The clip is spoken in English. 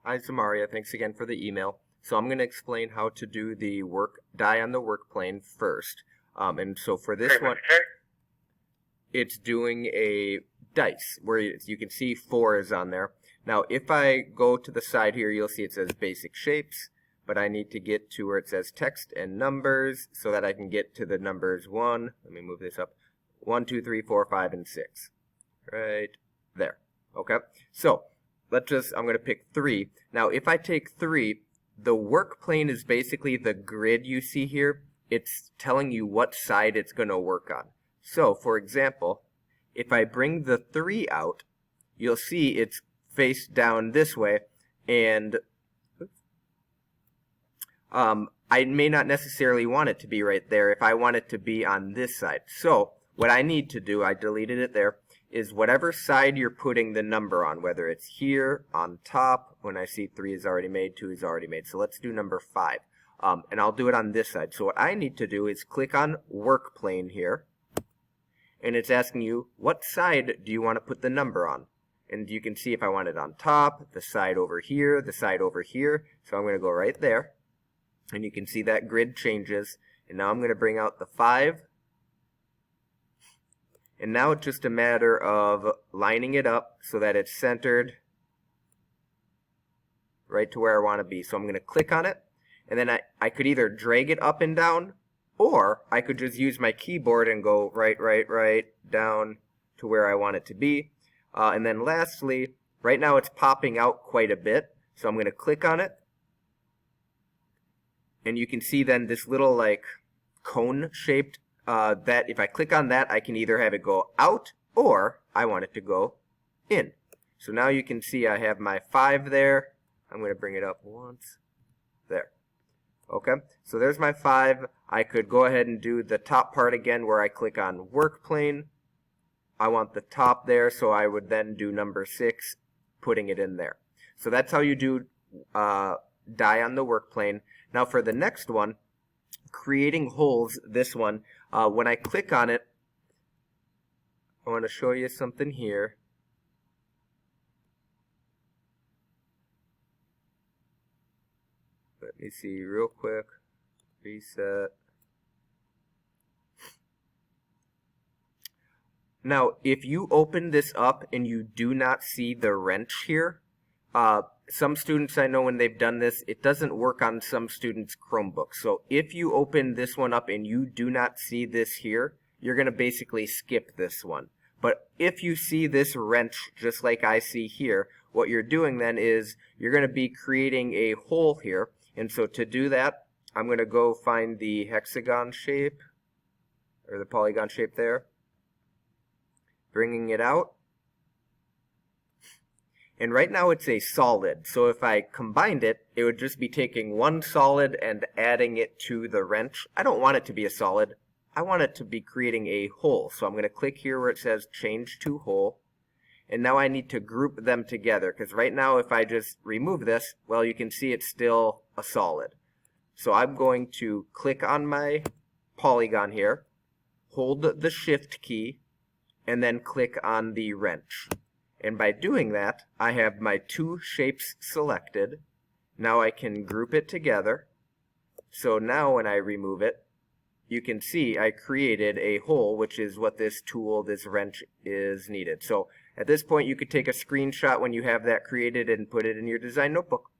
Hi, Zamaria. Thanks again for the email. So I'm going to explain how to do the die on the work plane first. And so for this one, it's doing a dice where you can see 4 is on there. Now, if I go to the side here, you'll see it says basic shapes, but I need to get to where it says text and numbers so that I can get to the numbers 1. Let me move this up. 1, 2, 3, 4, 5, and 6. Right there. Okay. So I'm going to pick 3. Now, if I take 3, the work plane is basically the grid you see here. It's telling you what side it's going to work on. So, for example, if I bring the 3 out, you'll see it's face down this way, and I may not necessarily want it to be right there if I want it to be on this side. So, what I need to do, I deleted it there, is whatever side you're putting the number on, whether it's here, on top, when I see 3 is already made, 2 is already made. So let's do number 5. And I'll do it on this side. So what I need to do is click on work plane here. And it's asking you, what side do you want to put the number on? And you can see if I want it on top, the side over here, the side over here. So I'm going to go right there. And you can see that grid changes. And now I'm going to bring out the 5. And now it's just a matter of lining it up so that it's centered right to where I want to be. So I'm going to click on it. And then I could either drag it up and down, or I could just use my keyboard and go right, down to where I want it to be. And then lastly, right now it's popping out quite a bit. So I'm going to click on it. And you can see then this little like cone-shaped, that if I click on that, I can either have it go out, or I want it to go in. So now you can see I have my 5 there. I'm going to bring it up once. There. Okay, so there's my 5. I could go ahead and do the top part again where I click on work plane. I want the top there, so I would then do number 6, putting it in there. So that's how you do die on the work plane. Now for the next one, creating holes, this one, when I click on it, I want to show you something here. Let me see real quick. Reset. Now, if you open this up and you do not see the wrench here, some students I know when they've done this, it doesn't work on some students' Chromebooks. So if you open this one up and you do not see this here, you're going to basically skip this one. But if you see this wrench just like I see here, what you're doing then is you're going to be creating a hole here. And so to do that, I'm going to go find the hexagon shape, or the polygon shape there, bringing it out. And right now it's a solid, so if I combined it, it would just be taking one solid and adding it to the wrench. I don't want it to be a solid. I want it to be creating a hole. So I'm going to click here where it says change to hole. And now I need to group them together, because right now if I just remove this, well, you can see it's still a solid. So I'm going to click on my polygon here, hold the shift key, and then click on the wrench. And by doing that, I have my 2 shapes selected. Now I can group it together. So now when I remove it, you can see I created a hole, which is what this tool, this wrench, is needed. So at this point, you could take a screenshot when you have that created and put it in your design notebook.